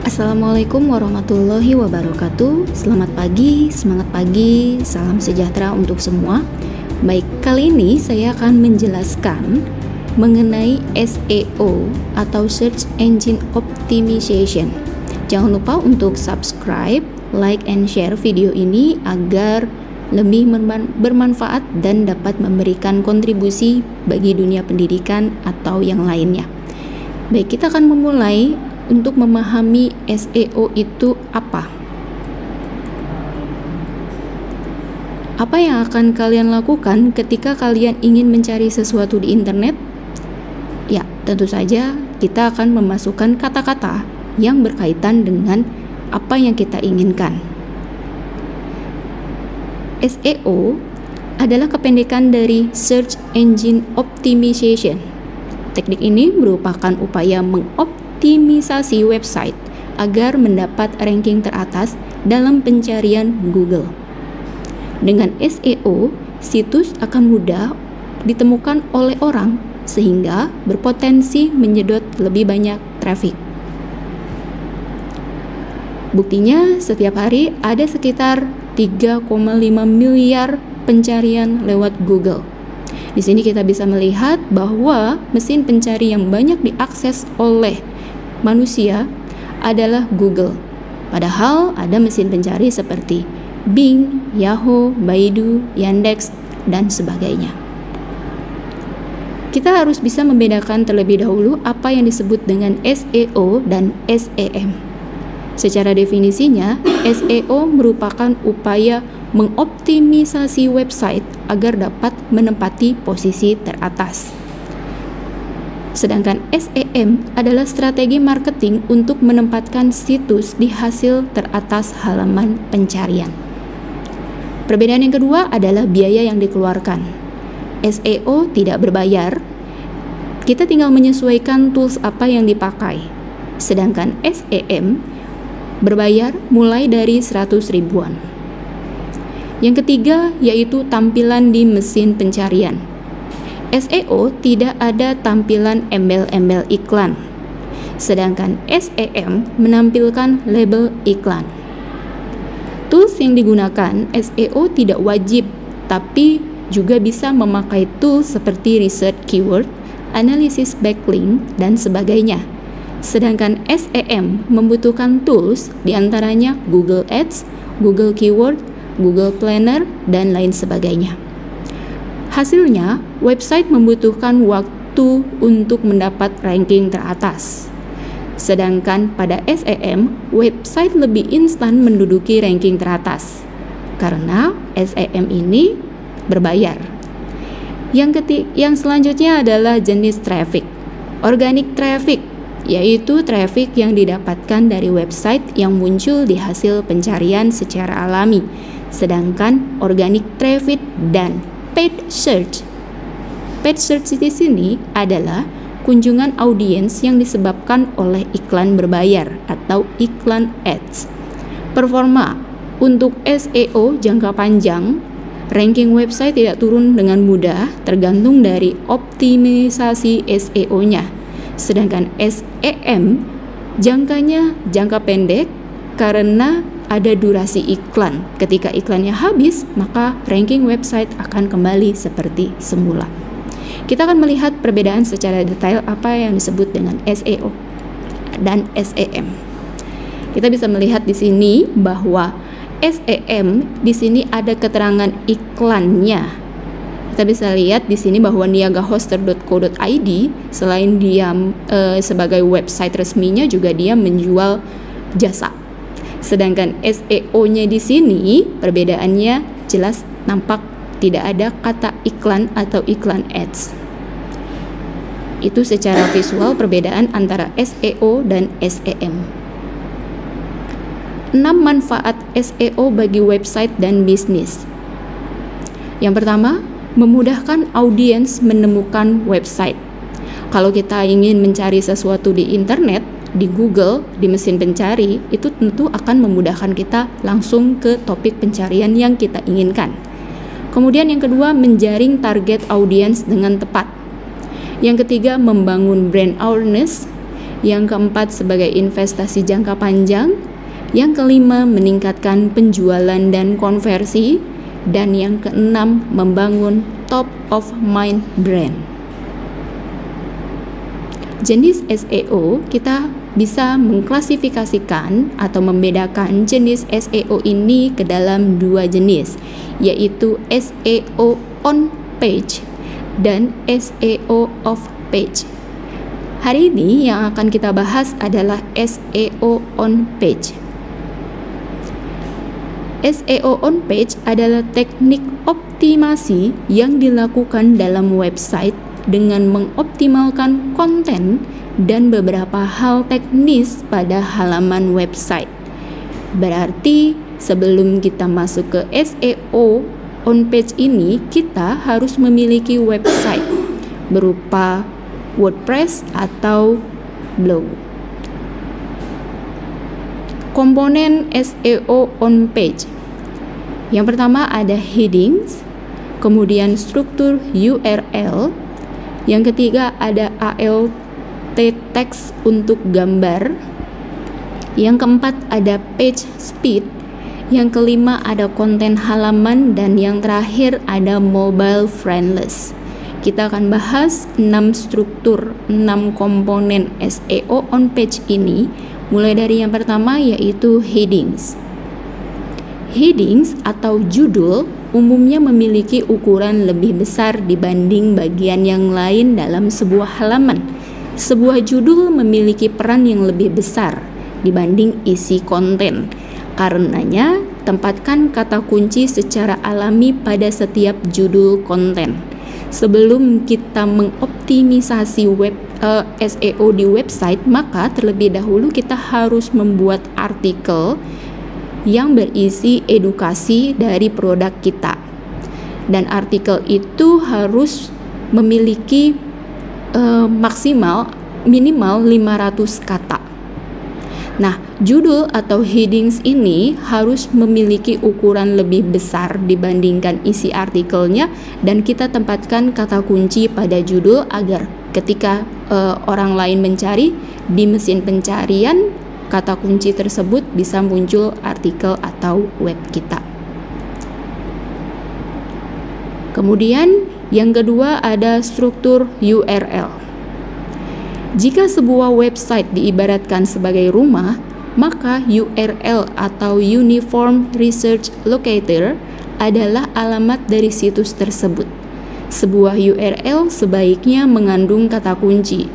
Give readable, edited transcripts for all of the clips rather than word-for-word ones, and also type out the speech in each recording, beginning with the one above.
Assalamualaikum warahmatullahi wabarakatuh. Selamat pagi, semangat pagi, salam sejahtera untuk semua. Baik, kali ini saya akan menjelaskan mengenai SEO atau Search Engine Optimization. Jangan lupa untuk subscribe, like, and share video ini agar lebih bermanfaat dan dapat memberikan kontribusi bagi dunia pendidikan atau yang lainnya. Baik, kita akan memulai untuk memahami SEO itu apa. Apa yang akan kalian lakukan ketika kalian ingin mencari sesuatu di internet? Ya, tentu saja kita akan memasukkan kata-kata yang berkaitan dengan apa yang kita inginkan. SEO adalah kependekan dari Search Engine Optimization. Teknik ini merupakan upaya mengoptimisasi website agar mendapat ranking teratas dalam pencarian Google. Dengan SEO, situs akan mudah ditemukan oleh orang sehingga berpotensi menyedot lebih banyak traffic. Buktinya, setiap hari ada sekitar 3,5 miliar pencarian lewat Google. Di sini kita bisa melihat bahwa mesin pencari yang banyak diakses oleh manusia adalah Google. Padahal ada mesin pencari seperti Bing, Yahoo, Baidu, Yandex, dan sebagainya. Kita harus bisa membedakan terlebih dahulu apa yang disebut dengan SEO dan SEM. Secara definisinya, SEO merupakan upaya mengoptimisasi website agar dapat menempati posisi teratas. Sedangkan SEM adalah strategi marketing untuk menempatkan situs di hasil teratas halaman pencarian. Perbedaan yang kedua adalah biaya yang dikeluarkan. SEO tidak berbayar, kita tinggal menyesuaikan tools apa yang dipakai. Sedangkan SEM berbayar mulai dari 100 ribuan. Yang ketiga yaitu tampilan di mesin pencarian. SEO tidak ada tampilan embel-embel iklan, sedangkan SEM menampilkan label iklan. Tools yang digunakan SEO tidak wajib, tapi juga bisa memakai tools seperti research keyword, analisis backlink, dan sebagainya. Sedangkan SEM membutuhkan tools diantaranya Google Ads, Google Keyword, Google Planner, dan lain sebagainya. Hasilnya, website membutuhkan waktu untuk mendapat ranking teratas. Sedangkan pada SEM, website lebih instan menduduki ranking teratas karena SEM ini berbayar. Yang selanjutnya adalah jenis traffic. Organic traffic yaitu traffic yang didapatkan dari website yang muncul di hasil pencarian secara alami. Sedangkan organic traffic dan paid search. Paid search di sini adalah kunjungan audiens yang disebabkan oleh iklan berbayar atau iklan ads. Performa untuk SEO jangka panjang, ranking website tidak turun dengan mudah tergantung dari optimisasi SEO-nya. Sedangkan SEM jangkanya jangka pendek karena ada durasi iklan. Ketika iklannya habis, maka ranking website akan kembali seperti semula. Kita akan melihat perbedaan secara detail apa yang disebut dengan SEO dan SEM. Kita bisa melihat di sini bahwa SEM di sini ada keterangan iklannya. Kita bisa lihat di sini bahwa niagahoster.co.id selain dia sebagai website resminya juga dia menjual jasa. Sedangkan SEO-nya di sini perbedaannya jelas nampak tidak ada kata iklan atau iklan ads. Itu secara visual perbedaan antara SEO dan SEM. 6 manfaat SEO bagi website dan bisnis. Yang pertama, memudahkan audiens menemukan website. Kalau kita ingin mencari sesuatu di internet, di Google, di mesin pencari, itu tentu akan memudahkan kita langsung ke topik pencarian yang kita inginkan. Kemudian yang kedua, menjaring target audiens dengan tepat. Yang ketiga, membangun brand awareness. yang keempat sebagai investasi jangka panjang, yang kelima meningkatkan penjualan dan konversi, dan yang keenam membangun top of mind brand. Jenis SEO, kita bisa mengklasifikasikan atau membedakan jenis SEO ini ke dalam dua jenis, yaitu SEO on page dan SEO off page. Hari ini yang akan kita bahas adalah SEO on page. SEO on page adalah teknik optimasi yang dilakukan dalam website dengan mengoptimalkan konten dan beberapa hal teknis pada halaman website. Berarti sebelum kita masuk ke SEO on page ini, kita harus memiliki website berupa WordPress atau blog. Komponen SEO on page. Yang pertama ada headings, kemudian struktur URL, yang ketiga ada alt text untuk gambar, yang keempat ada page speed, yang kelima ada konten halaman, dan yang terakhir ada mobile friendless. Kita akan bahas 6 struktur, 6 komponen SEO on page ini, mulai dari yang pertama yaitu headings. Headings atau judul umumnya memiliki ukuran lebih besar dibanding bagian yang lain dalam sebuah halaman. Sebuah judul memiliki peran yang lebih besar dibanding isi konten. Karenanya, tempatkan kata kunci secara alami pada setiap judul konten. Sebelum kita mengoptimisasi SEO di website, maka terlebih dahulu kita harus membuat artikel yang berisi edukasi dari produk kita, dan artikel itu harus memiliki minimal 500 kata. Nah, judul atau headings ini harus memiliki ukuran lebih besar dibandingkan isi artikelnya, dan kita tempatkan kata kunci pada judul agar ketika orang lain mencari di mesin pencarian, kata kunci tersebut bisa muncul artikel atau web kita. Kemudian yang kedua ada struktur URL. Jika sebuah website diibaratkan sebagai rumah, maka URL atau Uniform Research Locator adalah alamat dari situs tersebut. Sebuah URL sebaiknya mengandung kata kunci.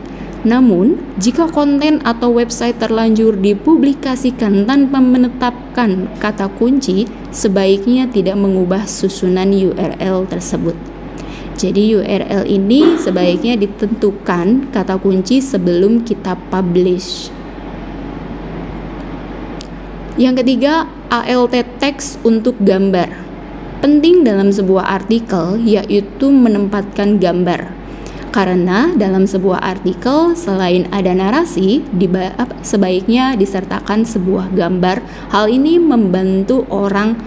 Namun, jika konten atau website terlanjur dipublikasikan tanpa menetapkan kata kunci, sebaiknya tidak mengubah susunan URL tersebut. Jadi URL ini sebaiknya ditentukan kata kunci sebelum kita publish. Yang ketiga, alt text untuk gambar. Penting dalam sebuah artikel yaitu menempatkan gambar. Karena dalam sebuah artikel selain ada narasi, sebaiknya disertakan sebuah gambar. Hal ini membantu orang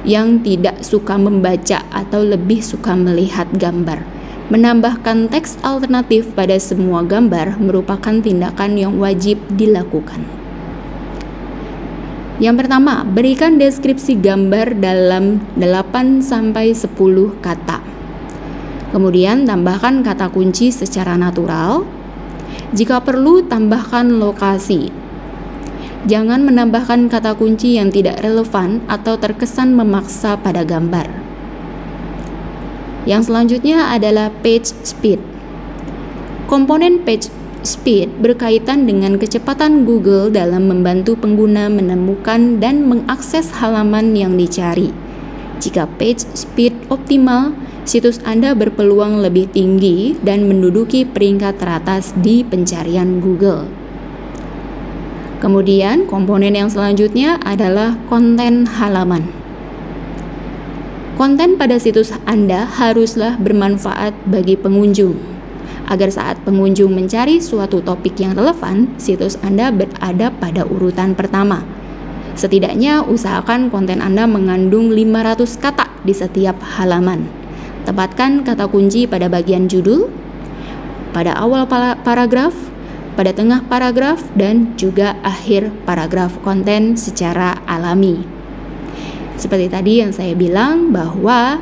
yang tidak suka membaca atau lebih suka melihat gambar. Menambahkan teks alternatif pada semua gambar merupakan tindakan yang wajib dilakukan. Yang pertama, berikan deskripsi gambar dalam 8-10 kata. Kemudian tambahkan kata kunci secara natural. Jika perlu, tambahkan lokasi. Jangan menambahkan kata kunci yang tidak relevan atau terkesan memaksa pada gambar. Yang selanjutnya adalah page speed. Komponen page speed berkaitan dengan kecepatan Google dalam membantu pengguna menemukan dan mengakses halaman yang dicari. Jika page speed optimal, situs Anda berpeluang lebih tinggi dan menduduki peringkat teratas di pencarian Google. Kemudian, komponen yang selanjutnya adalah konten halaman. Konten pada situs Anda haruslah bermanfaat bagi pengunjung, agar saat pengunjung mencari suatu topik yang relevan, situs Anda berada pada urutan pertama. Setidaknya, usahakan konten Anda mengandung 500 kata di setiap halaman. Tempatkan kata kunci pada bagian judul, pada awal paragraf, pada tengah paragraf, dan juga akhir paragraf konten secara alami. Seperti tadi yang saya bilang bahwa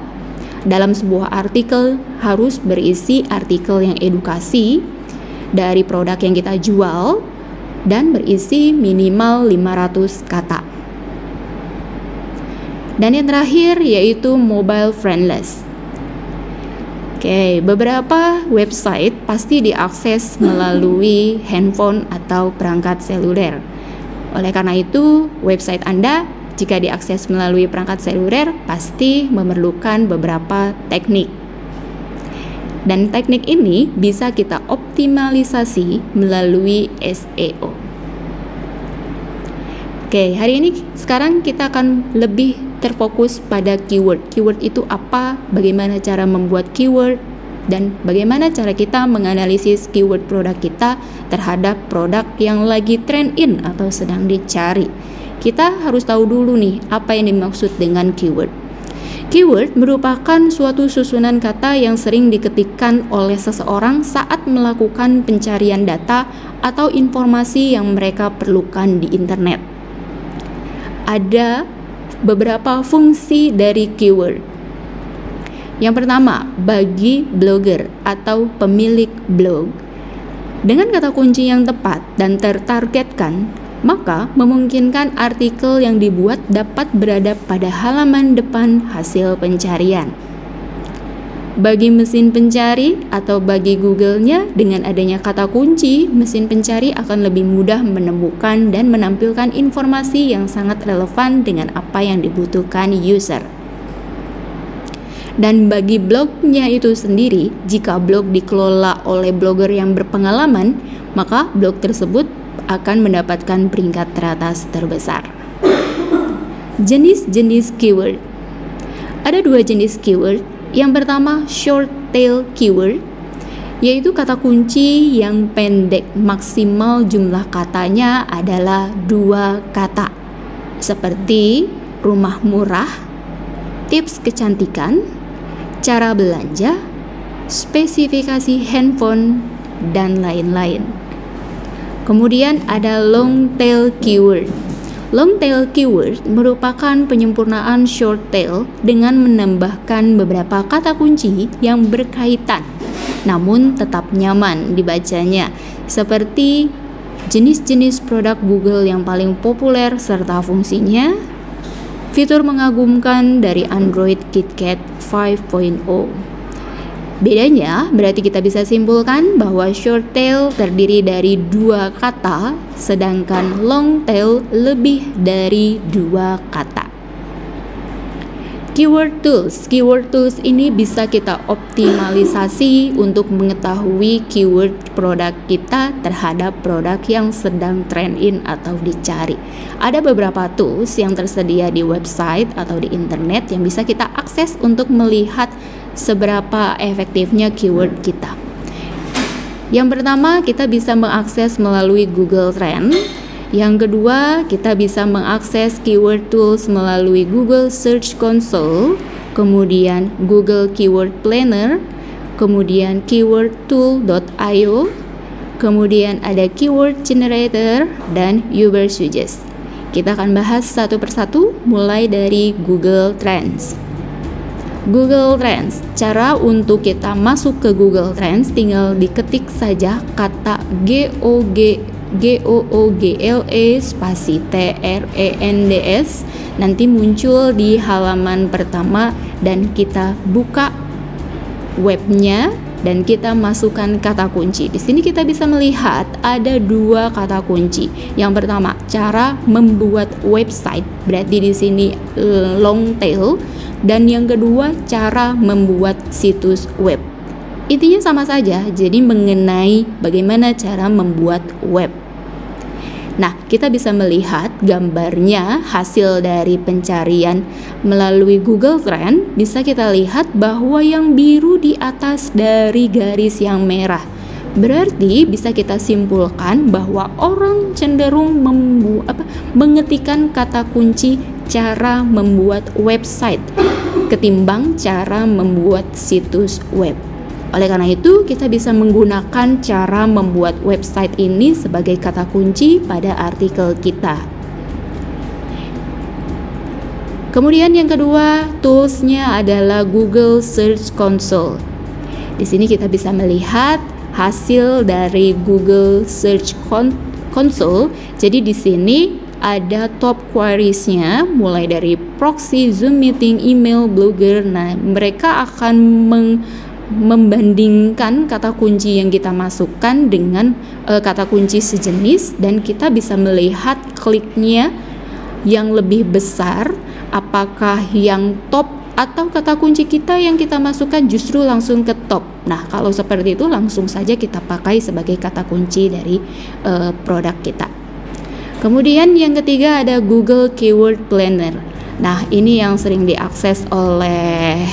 dalam sebuah artikel harus berisi artikel yang edukasi dari produk yang kita jual dan berisi minimal 500 kata. Dan yang terakhir yaitu mobile friendless. Oke, beberapa website pasti diakses melalui handphone atau perangkat seluler. Oleh karena itu, website Anda jika diakses melalui perangkat seluler pasti memerlukan beberapa teknik. Dan teknik ini bisa kita optimalisasi melalui SEO. Oke, hari ini sekarang kita akan lebih terfokus pada keyword. Keyword itu apa, bagaimana cara membuat keyword, dan bagaimana cara kita menganalisis keyword produk kita terhadap produk yang lagi trend in atau sedang dicari. Kita harus tahu dulu nih, apa yang dimaksud dengan keyword. Keyword merupakan suatu susunan kata yang sering diketikkan oleh seseorang saat melakukan pencarian data atau informasi yang mereka perlukan di internet. Ada beberapa fungsi dari keyword. Yang pertama, bagi blogger atau pemilik blog. Dengan kata kunci yang tepat dan tertargetkan, maka memungkinkan artikel yang dibuat dapat berada pada halaman depan hasil pencarian. Bagi mesin pencari atau bagi Google-nya, dengan adanya kata kunci, mesin pencari akan lebih mudah menemukan dan menampilkan informasi yang sangat relevan dengan apa yang dibutuhkan user. Dan bagi blognya itu sendiri, jika blog dikelola oleh blogger yang berpengalaman, maka blog tersebut akan mendapatkan peringkat teratas terbesar. Jenis-jenis keyword. Ada dua jenis keyword. Yang pertama, short tail keyword, yaitu kata kunci yang pendek, maksimal jumlah katanya adalah 2 kata. Seperti rumah murah, tips kecantikan, cara belanja, spesifikasi handphone, dan lain-lain. Kemudian ada long tail keyword. Long tail keyword merupakan penyempurnaan short tail dengan menambahkan beberapa kata kunci yang berkaitan namun tetap nyaman dibacanya, seperti jenis-jenis produk Google yang paling populer serta fungsinya, fitur mengagumkan dari Android KitKat 5.0. Bedanya berarti kita bisa simpulkan bahwa short tail terdiri dari 2 kata, sedangkan long tail lebih dari 2 kata. Keyword tools. Keyword tools ini bisa kita optimalisasi untuk mengetahui keyword produk kita terhadap produk yang sedang trend in atau dicari. Ada beberapa tools yang tersedia di website atau di internet yang bisa kita akses untuk melihat seberapa efektifnya keyword kita. Yang pertama, kita bisa mengakses melalui Google Trend. Yang kedua, kita bisa mengakses keyword tools melalui Google Search Console, kemudian Google Keyword Planner, kemudian keywordtool.io, kemudian ada keyword generator dan Ubersuggest. Kita akan bahas satu persatu mulai dari Google Trends. Google Trends, cara untuk kita masuk ke Google Trends tinggal diketik saja kata GOOGLE spasi TRENDS, nanti muncul di halaman pertama dan kita buka webnya dan kita masukkan kata kunci. Di sini kita bisa melihat ada 2 kata kunci. Yang pertama, cara membuat website, berarti di sini long tail. Dan yang kedua, cara membuat situs web. Intinya sama saja, jadi mengenai bagaimana cara membuat web. Nah, kita bisa melihat gambarnya hasil dari pencarian melalui Google Trend. Bisa kita lihat bahwa yang biru di atas dari garis yang merah. Berarti bisa kita simpulkan bahwa orang cenderung mengetikkan kata kunci cara membuat website ketimbang cara membuat situs web. Oleh karena itu, kita bisa menggunakan cara membuat website ini sebagai kata kunci pada artikel kita. Kemudian yang kedua, toolsnya adalah Google Search Console. Di sini kita bisa melihat hasil dari Google Search Console. Jadi di sini ada top queriesnya, mulai dari proxy, Zoom meeting, email, blogger. Nah, mereka akan membandingkan kata kunci yang kita masukkan dengan kata kunci sejenis, dan kita bisa melihat kliknya yang lebih besar, apakah yang top atau kata kunci kita yang kita masukkan justru langsung ke top. Nah, kalau seperti itu langsung saja kita pakai sebagai kata kunci dari produk kita. Kemudian yang ketiga ada Google Keyword Planner. Nah, ini yang sering diakses oleh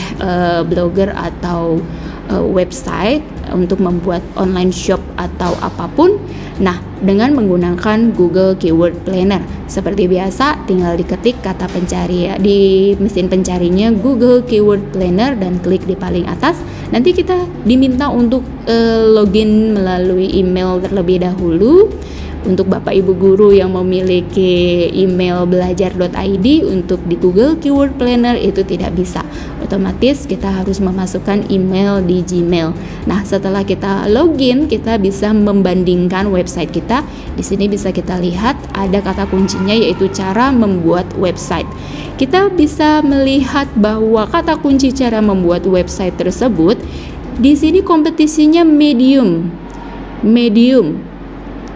blogger atau website untuk membuat online shop atau apapun. Nah, dengan menggunakan Google Keyword Planner, seperti biasa tinggal diketik kata pencari di mesin pencarinya Google Keyword Planner dan klik di paling atas. Nanti kita diminta untuk login melalui email terlebih dahulu. Untuk Bapak Ibu guru yang memiliki email belajar.id, untuk di Google Keyword Planner itu tidak bisa. Otomatis kita harus memasukkan email di Gmail. Nah, setelah kita login, kita bisa membandingkan website kita. Di sini bisa kita lihat ada kata kuncinya, yaitu cara membuat website. Kita bisa melihat bahwa kata kunci cara membuat website tersebut di sini kompetisinya medium.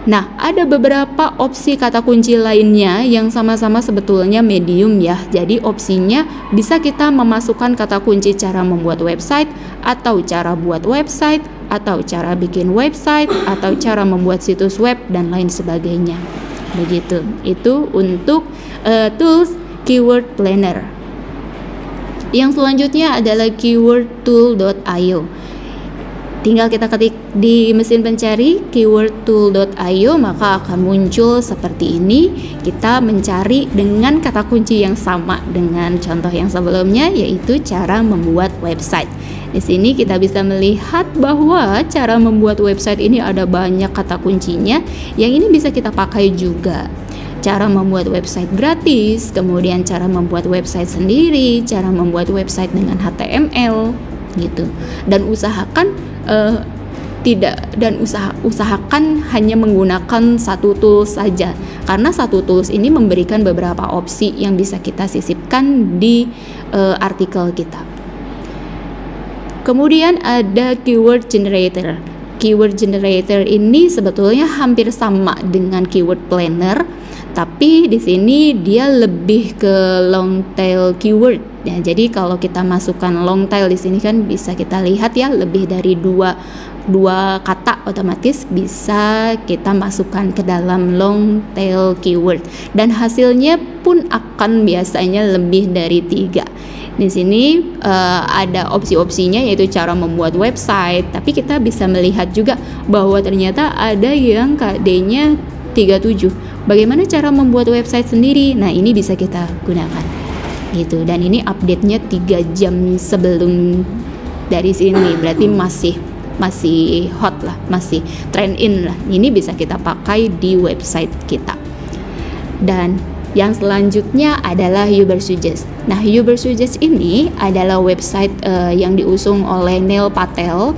Nah, ada beberapa opsi kata kunci lainnya yang sama-sama sebetulnya medium ya. Jadi opsinya bisa kita memasukkan kata kunci cara membuat website, atau cara buat website, atau cara bikin website, atau cara membuat situs web, dan lain sebagainya. Begitu. Itu untuk tools Keyword Planner. Yang selanjutnya adalah keywordtool.io. Tinggal kita ketik di mesin pencari keywordtool.io, maka akan muncul seperti ini. Kita mencari dengan kata kunci yang sama dengan contoh yang sebelumnya, yaitu cara membuat website. Di sini kita bisa melihat bahwa cara membuat website ini ada banyak kata kuncinya, yang ini bisa kita pakai juga. Cara membuat website gratis, kemudian cara membuat website sendiri, cara membuat website dengan HTML gitu. Dan usahakan usahakan hanya menggunakan satu tools saja, karena satu tools ini memberikan beberapa opsi yang bisa kita sisipkan di artikel kita. Kemudian ada keyword generator. Keyword generator ini sebetulnya hampir sama dengan keyword planner, tapi di sini dia lebih ke long tail keyword. Ya, jadi kalau kita masukkan long tail di sini kan bisa kita lihat ya, lebih dari dua kata otomatis bisa kita masukkan ke dalam long tail keyword, dan hasilnya pun akan biasanya lebih dari 3. Di sini ada opsi-opsinya, yaitu cara membuat website, tapi kita bisa melihat juga bahwa ternyata ada yang KD-nya 37. Bagaimana cara membuat website sendiri? Nah, ini bisa kita gunakan gitu, dan ini update-nya 3 jam sebelum dari sini, berarti masih hot lah, masih trend in lah. Ini bisa kita pakai di website kita. Dan yang selanjutnya adalah Ubersuggest. Nah, Ubersuggest ini adalah website yang diusung oleh Neil Patel.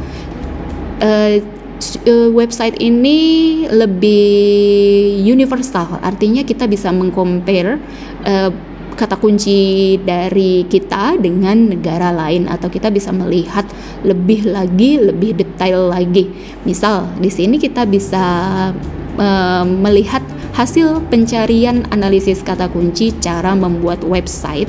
Website ini lebih universal, artinya kita bisa mengcompare kata kunci dari kita dengan negara lain, atau kita bisa melihat lebih detail lagi. Misal di sini kita bisa melihat hasil pencarian analisis kata kunci cara membuat website.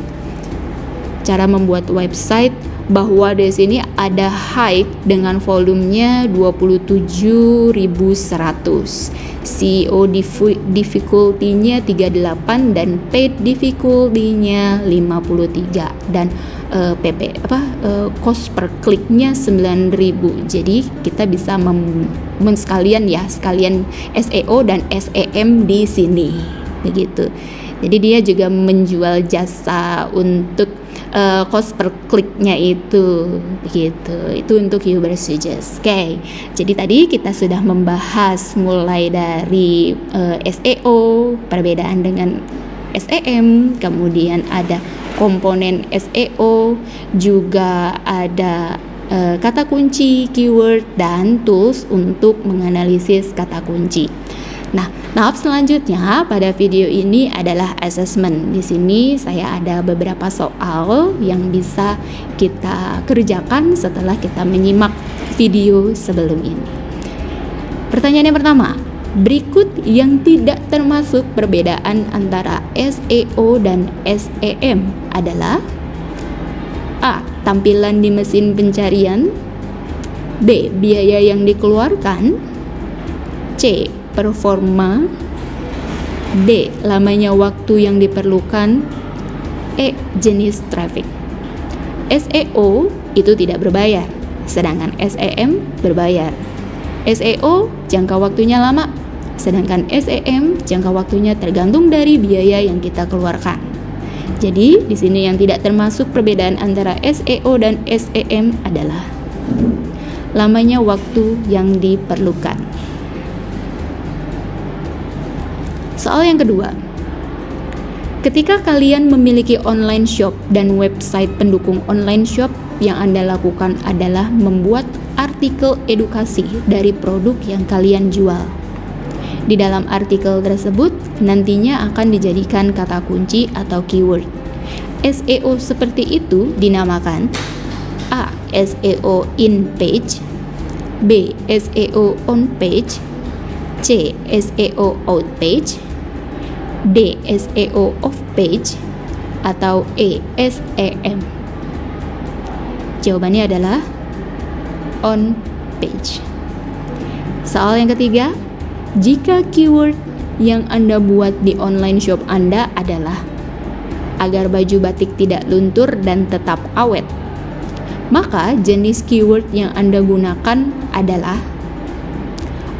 Bahwa di sini ada high dengan volumenya 27.100, CEO difficulty-nya 38, dan paid difficulty-nya 53, dan cost per kliknya 9.000. Jadi kita bisa sekalian SEO dan SEM di sini begitu. Jadi dia juga menjual jasa untuk cost per kliknya itu begitu. Itu untuk keyword searches. Oke. Jadi tadi kita sudah membahas mulai dari SEO, perbedaan dengan SEM, kemudian ada komponen SEO, juga ada kata kunci, keyword, dan tools untuk menganalisis kata kunci. Nah, tahap selanjutnya pada video ini adalah assessment. Di sini saya ada beberapa soal yang bisa kita kerjakan setelah kita menyimak video sebelum ini. Pertanyaan yang pertama, berikut yang tidak termasuk perbedaan antara SEO dan SEM adalah: A. Tampilan di mesin pencarian. B. Biaya yang dikeluarkan. C. Performa. D. Lamanya waktu yang diperlukan. E. Jenis traffic. SEO itu tidak berbayar, sedangkan SEM berbayar. SEO jangka waktunya lama, sedangkan SEM jangka waktunya tergantung dari biaya yang kita keluarkan. Jadi, di sini yang tidak termasuk perbedaan antara SEO dan SEM adalah lamanya waktu yang diperlukan. Soal yang kedua, ketika kalian memiliki online shop dan website pendukung online shop, yang Anda lakukan adalah membuat artikel edukasi dari produk yang kalian jual. Di dalam artikel tersebut nantinya akan dijadikan kata kunci atau keyword. SEO seperti itu dinamakan A. SEO in page. B. SEO on page. C. SEO out page. D. SEO off page. Atau E. SEM. Jawabannya adalah on page. Soal yang ketiga, jika keyword yang Anda buat di online shop Anda adalah agar baju batik tidak luntur dan tetap awet, maka jenis keyword yang Anda gunakan adalah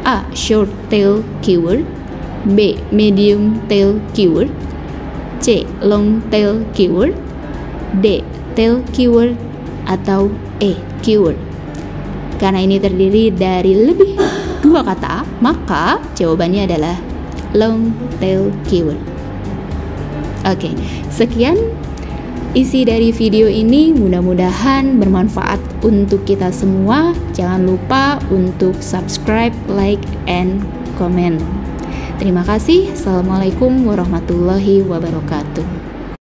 A. Short tail keyword. B. Medium tail keyword. C. Long tail keyword. D. Tail keyword. Atau E. Keyword. Karena ini terdiri dari lebih dua kata, maka jawabannya adalah long tail keyword. Oke, sekian isi dari video ini. Mudah-mudahan bermanfaat untuk kita semua. Jangan lupa untuk subscribe, like, and comment. Terima kasih. Assalamualaikum warahmatullahi wabarakatuh.